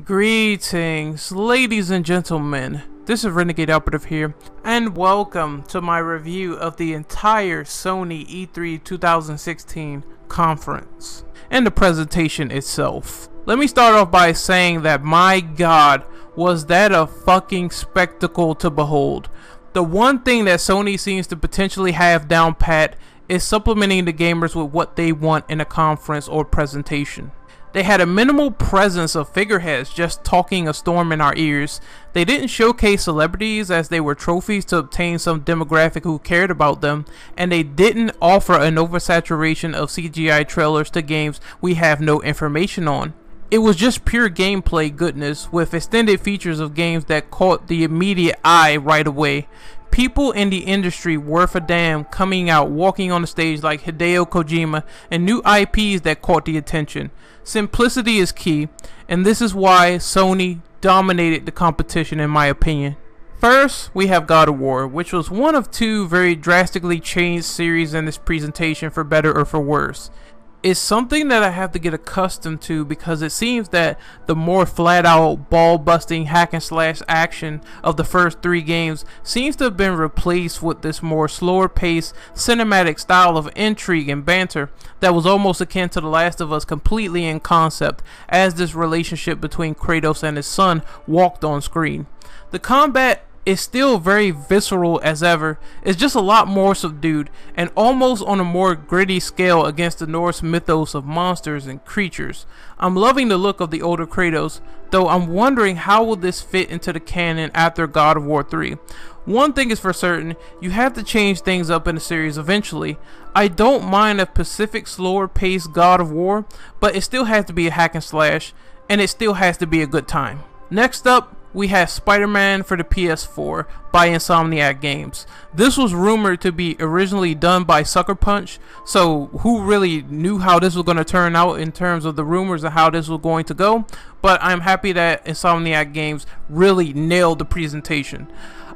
Greetings, ladies and gentlemen. This is Renegade Operative here, and welcome to my review of the entire Sony E3 2016 conference and the presentation itself. Let me start off by saying that, my god, was that a fucking spectacle to behold. The one thing that Sony seems to potentially have down pat is supplementing the gamers with what they want in a conference or presentation. They had a minimal presence of figureheads just talking a storm in our ears. They didn't showcase celebrities as they were trophies to obtain some demographic who cared about them, and they didn't offer an oversaturation of CGI trailers to games we have no information on. It was just pure gameplay goodness with extended features of games that caught the immediate eye right away. People in the industry worth a damn coming out walking on the stage like Hideo Kojima, and new IPs that caught the attention. Simplicity is key, and this is why Sony dominated the competition in my opinion. First, we have God of War, which was one of two very drastically changed series in this presentation for better or for worse. It's something that I have to get accustomed to because it seems that the more flat out ball busting hack and slash action of the first three games seems to have been replaced with this more slower paced cinematic style of intrigue and banter that was almost akin to The Last of Us completely in concept as this relationship between Kratos and his son walked on screen. The combat is still very visceral as ever. It's just a lot more subdued and almost on a more gritty scale against the Norse mythos of monsters and creatures. I'm loving the look of the older Kratos, though I'm wondering how will this fit into the canon after God of War 3. One thing is for certain, you have to change things up in the series eventually. I don't mind a Pacific slower paced God of War, but it still has to be a hack and slash, and it still has to be a good time. Next up, we have Spider-Man for the PS4 by Insomniac Games. This was rumored to be originally done by Sucker Punch, so who really knew how this was going to turn out in terms of the rumors and how this was going to go, but I'm happy that Insomniac Games really nailed the presentation.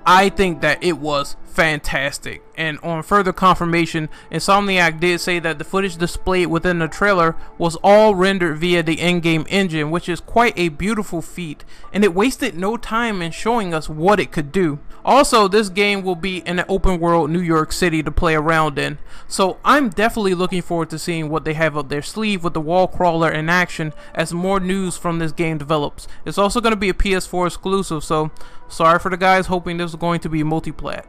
I think that it was fantastic, and on further confirmation, Insomniac did say that the footage displayed within the trailer was all rendered via the in-game engine, which is quite a beautiful feat, and it wasted no time in showing us what it could do. Also, this game will be in an open world New York City to play around in, so I'm definitely looking forward to seeing what they have up their sleeve with the wall crawler in action as more news from this game develops. It's also going to be a PS4 exclusive, so sorry for the guys hoping this is going to be multiplat.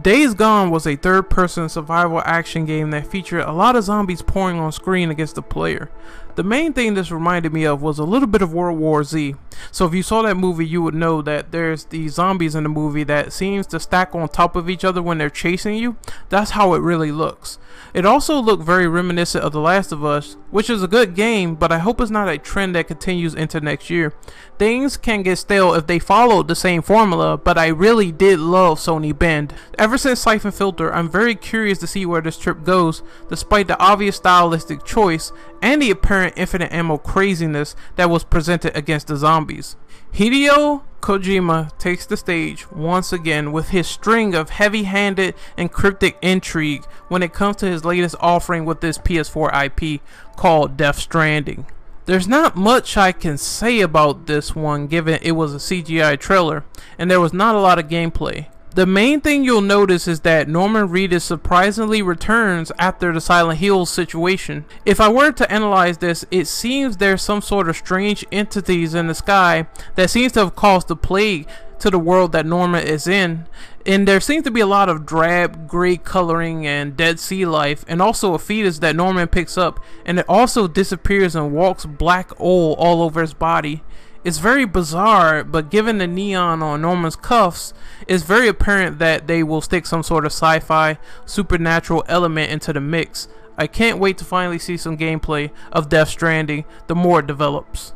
Days Gone was a third-person survival action game that featured a lot of zombies pouring on screen against the player. The main thing this reminded me of was a little bit of World War Z. So if you saw that movie, you would know that there's these zombies in the movie that seems to stack on top of each other when they're chasing you. That's how it really looks. It also looked very reminiscent of The Last of Us, which is a good game, but I hope it's not a trend that continues into next year. Things can get stale if they followed the same formula, but I really did love Sony Bend. Ever since Siphon Filter, I'm very curious to see where this trip goes, despite the obvious stylistic choice and the apparent infinite ammo craziness that was presented against the zombies. Hideo Kojima takes the stage once again with his string of heavy-handed and cryptic intrigue when it comes to his latest offering with this PS4 IP called Death Stranding. There's not much I can say about this one given it was a CGI trailer and there was not a lot of gameplay. The main thing you'll notice is that Norman Reedus surprisingly returns after the Silent Hill situation. If I were to analyze this, it seems there's some sort of strange entities in the sky that seems to have caused the plague to the world that Norman is in, and there seems to be a lot of drab gray coloring and dead sea life, and also a fetus that Norman picks up, and it also disappears and walks black oil all over his body. It's very bizarre, but given the neon on Norman's cuffs, it's very apparent that they will stick some sort of sci-fi, supernatural element into the mix. I can't wait to finally see some gameplay of Death Stranding the more it develops.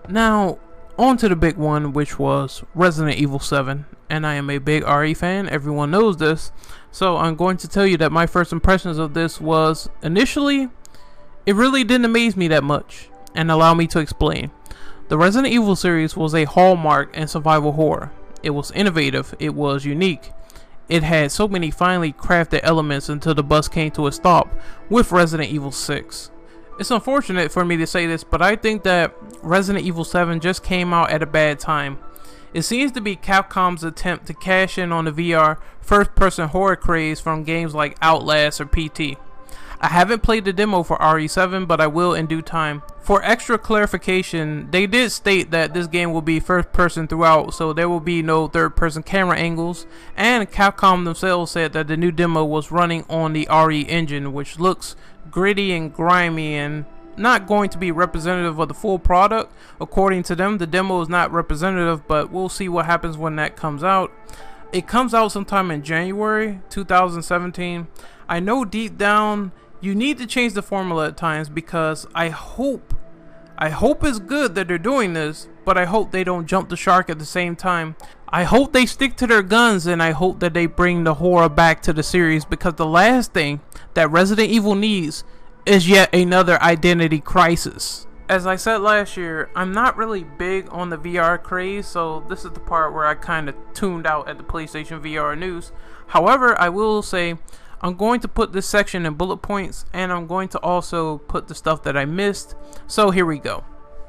Now, on to the big one, which was Resident Evil 7. And I am a big RE fan, everyone knows this. So I'm going to tell you that my first impressions of this was, initially, it really didn't amaze me that much. And allow me to explain. The Resident Evil series was a hallmark in survival horror. It was innovative, it was unique. It had so many finely crafted elements until the bus came to a stop with Resident Evil 6. It's unfortunate for me to say this, but I think that Resident Evil 7 just came out at a bad time. It seems to be Capcom's attempt to cash in on the VR first-person horror craze from games like Outlast or PT. I haven't played the demo for RE7, but I will in due time. For extra clarification, they did state that this game will be first-person throughout, so there will be no third-person camera angles, and Capcom themselves said that the new demo was running on the RE engine, which looks gritty and grimy and not going to be representative of the full product. According to them, the demo is not representative, but we'll see what happens when that comes out. It comes out sometime in January 2017. I know deep down you need to change the formula at times, because I hope it's good that they're doing this, but I hope they don't jump the shark at the same time. I hope they stick to their guns, and I hope that they bring the horror back to the series, because the last thing that Resident Evil needs is yet another identity crisis. As I said last year, I'm not really big on the VR craze, so this is the part where I kind of tuned out at the PlayStation VR news. However, I will say I'm going to put this section in bullet points, and I'm going to also put the stuff that I missed. So here we go.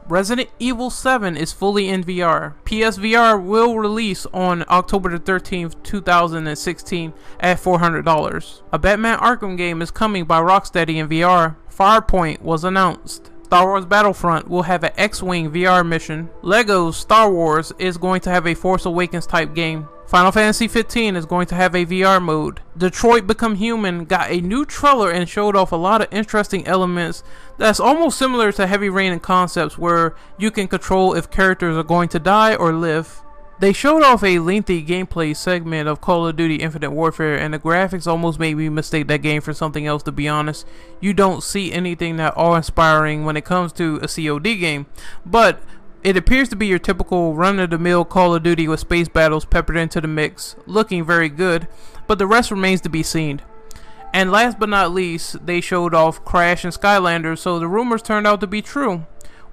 Resident Evil 7 is fully in VR. PSVR will release on October the 13th, 2016 at $400. A Batman Arkham game is coming by Rocksteady in VR. Firepoint was announced. Star Wars Battlefront will have an X-Wing VR mission. Lego's Star Wars is going to have a Force Awakens type game. Final Fantasy 15 is going to have a VR mode. Detroit Become Human got a new trailer and showed off a lot of interesting elements that's almost similar to Heavy Rain in concepts, where you can control if characters are going to die or live. They showed off a lengthy gameplay segment of Call of Duty Infinite Warfare, and the graphics almost made me mistake that game for something else, to be honest. You don't see anything that awe-inspiring when it comes to a COD game, but it appears to be your typical run-of-the-mill Call of Duty with space battles peppered into the mix, looking very good, but the rest remains to be seen. And last but not least, they showed off Crash and Skylanders, so the rumors turned out to be true.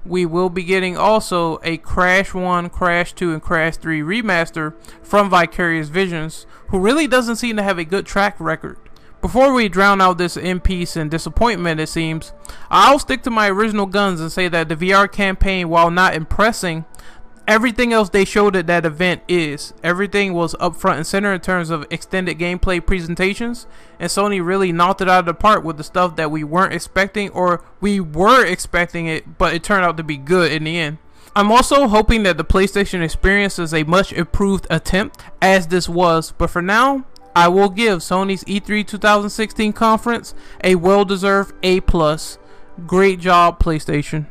We will be getting also a Crash 1, Crash 2, and Crash 3 remaster from Vicarious Visions, who really doesn't seem to have a good track record. Before we drown out this in peace and disappointment, it seems, I'll stick to my original guns and say that the VR campaign, while not impressing, everything else they showed at that event is. Everything was up front and center in terms of extended gameplay presentations, and Sony really knocked it out of the park with the stuff that we weren't expecting, or we were expecting it, but it turned out to be good in the end. I'm also hoping that the PlayStation experience is a much improved attempt, as this was, but for now, I will give Sony's E3 2016 conference a well-deserved A+. Great job, PlayStation.